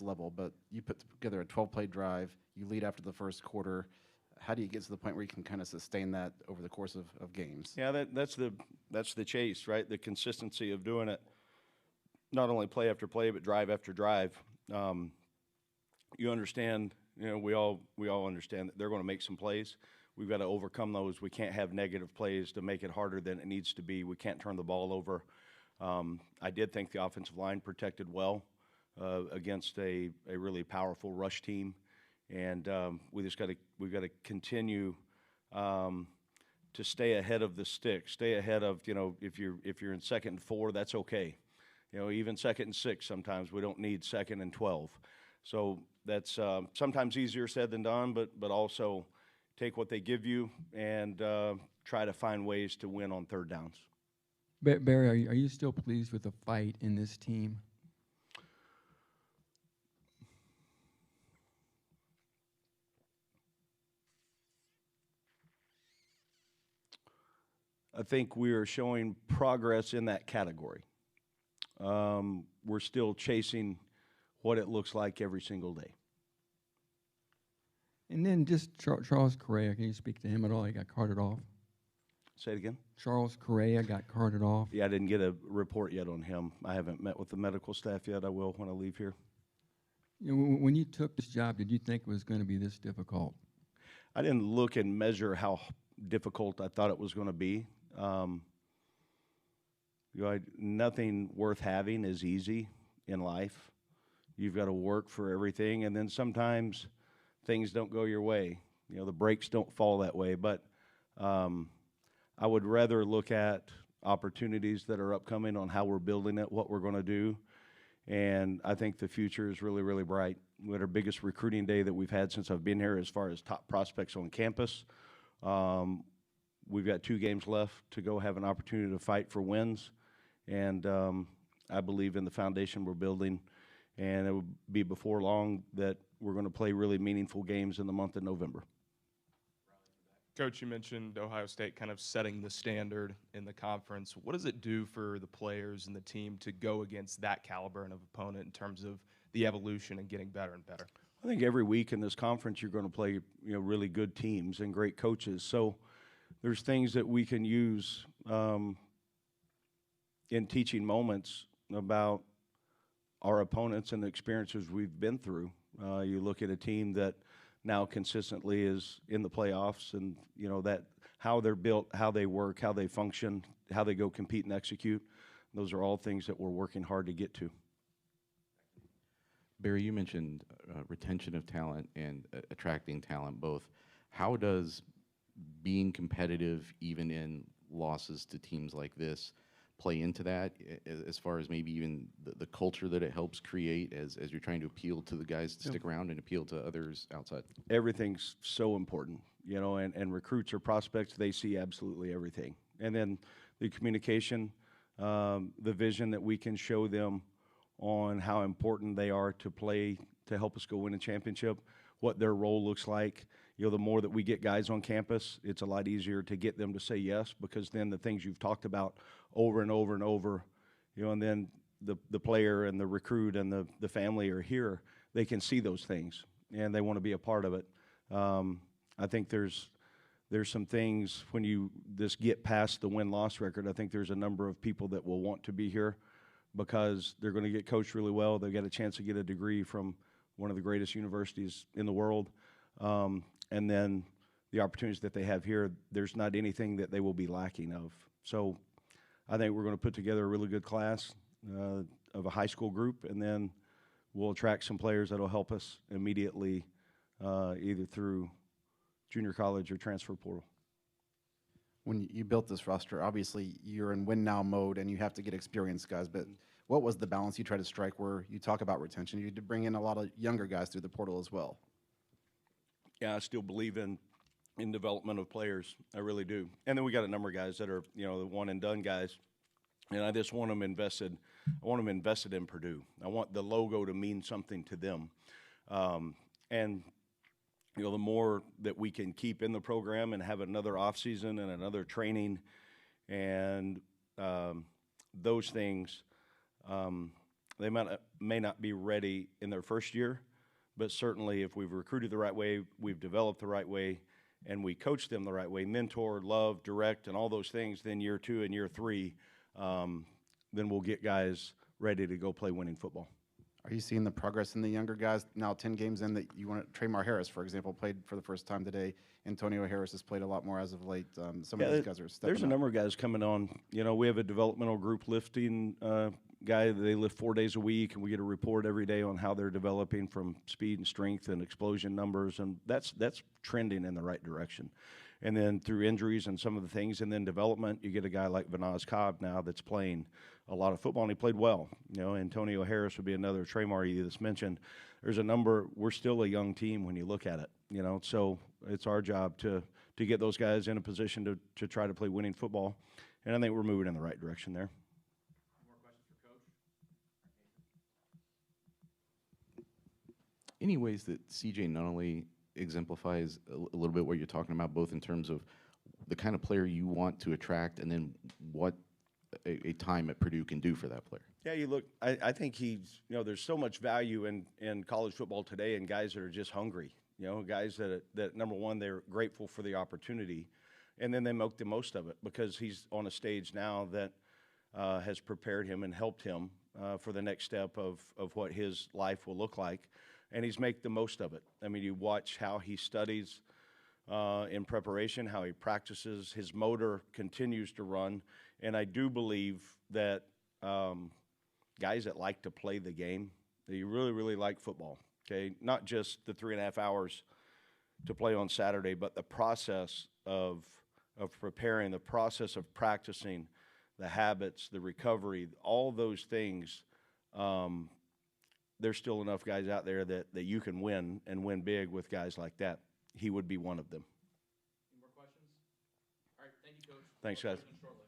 level, but you put together a 12-play drive, you lead after the first quarter. How do you get to the point where you can kind of sustain that over the course of games? Yeah, that's the chase, right? The consistency of doing it, not only play after play, but drive after drive. You understand, we all understand that they're going to make some plays. We've got to overcome those. We can't have negative plays to make it harder than it needs to be. We can't turn the ball over. I did think the offensive line protected well against a really powerful rush team, and we've got to continue to stay ahead of the stick, stay ahead of if you're in 2nd and 4, that's okay. Even 2nd and 6 sometimes we don't need 2nd and 12. So that's sometimes easier said than done, but also take what they give you and try to find ways to win on 3rd downs. Barry, are you still pleased with the fight in this team? I think we are showing progress in that category. We're still chasing what it looks like every single day. And then just Charles Correa, can you speak to him at all? He got carted off. Say it again? Charles Correa got carted off. Yeah, I didn't get a report yet on him. I haven't met with the medical staff yet. I will when I leave here. When you took this job, did you think it was going to be this difficult? I didn't look and measure how difficult I thought it was going to be. Nothing worth having is easy in life. You've got to work for everything, and then sometimes things don't go your way. The breaks don't fall that way, but I would rather look at opportunities that are upcoming on how we're building it, what we're going to do, and I think the future is really, really bright. We had our biggest recruiting day that we've had since I've been here as far as top prospects on campus. We've got 2 games left to go have an opportunity to fight for wins, and I believe in the foundation we're building, and it will be before long that we're going to play really meaningful games in the month of November. Coach, you mentioned Ohio State kind of setting the standard in the conference. What does it do for the players and the team to go against that caliber of opponent in terms of the evolution and getting better and better? I think every week in this conference you're going to play really good teams and great coaches. So there's things that we can use in teaching moments about our opponents and the experiences we've been through. You look at a team that now consistently is in the playoffs, and that how they're built, how they work, how they function, how they go compete and execute. Those are all things that we're working hard to get to. Barry, you mentioned retention of talent and attracting talent both. How does being competitive, even in losses to teams like this, play into that as far as maybe even the culture that it helps create as you're trying to appeal to the guys to stick around and appeal to others outside? Everything's so important, and recruits or prospects, they see absolutely everything. And then the communication, the vision that we can show them on how important they are to play to help us go win a championship, what their role looks like. The more that we get guys on campus, it's a lot easier to get them to say yes, because then the things you've talked about over and over and over, and then the player and the recruit and the family are here, they can see those things and they want to be a part of it. I think there's some things when you just get past the win-loss record. I think there's a number of people that will want to be here because they're going to get coached really well. They've got a chance to get a degree from one of the greatest universities in the world. And then the opportunities that they have here, there's not anything that they will be lacking of. So I think we're going to put together a really good class of a high school group, and then we'll attract some players that will help us immediately either through junior college or transfer portal. When you built this roster, obviously you're in win-now mode and you have to get experienced guys, but what was the balance you tried to strike where you talk about retention? You did bring in a lot of younger guys through the portal as well. Yeah, I still believe in development of players. I really do. And then we got a number of guys that are, the one-and-done guys, and I just want them invested. I want them invested in Purdue. I want the logo to mean something to them. And the more that we can keep in the program and have another off season and another training and those things, they may not be ready in their first year, but certainly if we've recruited the right way, we've developed the right way, and we coach them the right way, mentor, love, direct, and all those things, then year 2 and year 3, then we'll get guys ready to go play winning football. Are you seeing the progress in the younger guys now 10 games in that you want to, Tramar Harris, for example, played for the first time today. Antonio Harris has played a lot more as of late. Some of these guys are stepping There's a up. number of guys coming on. You know, we have a developmental group lifting guy. They lift 4 days a week, and we get a report every day on how they're developing from speed and strength and explosion numbers, and that's trending in the right direction. And then through injuries and some of the things, and then development, you get a guy like Vanaz Cobb now that's playing a lot of football, and he played well. You know, Antonio Harris would be another. Tramar you just mentioned. There's a number. We're still a young team when you look at it. You know, so it's our job to get those guys in a position to try to play winning football, and I think we're moving in the right direction there. More questions for Coach? Any ways that CJ not only exemplifies a little bit what you're talking about, both in terms of the kind of player you want to attract and then what a time at Purdue can do for that player? Yeah, you look, I think he's, you know, there's so much value in college football today in guys that are just hungry, you know, guys that number one, they're grateful for the opportunity, and then they make the most of it because he's on a stage now that has prepared him and helped him for the next step of what his life will look like, and he's make the most of it. I mean, you watch how he studies in preparation, how he practices, his motor continues to run, and I do believe that guys that like to play the game, they really, really like football, okay? Not just the 3.5 hours to play on Saturday, but the process of preparing, the process of practicing, the habits, the recovery, all those things. There's still enough guys out there that you can win and win big with guys like that. He would be one of them. Any more questions? All right, thank you, Coach. Thanks, More guys. questions shortly.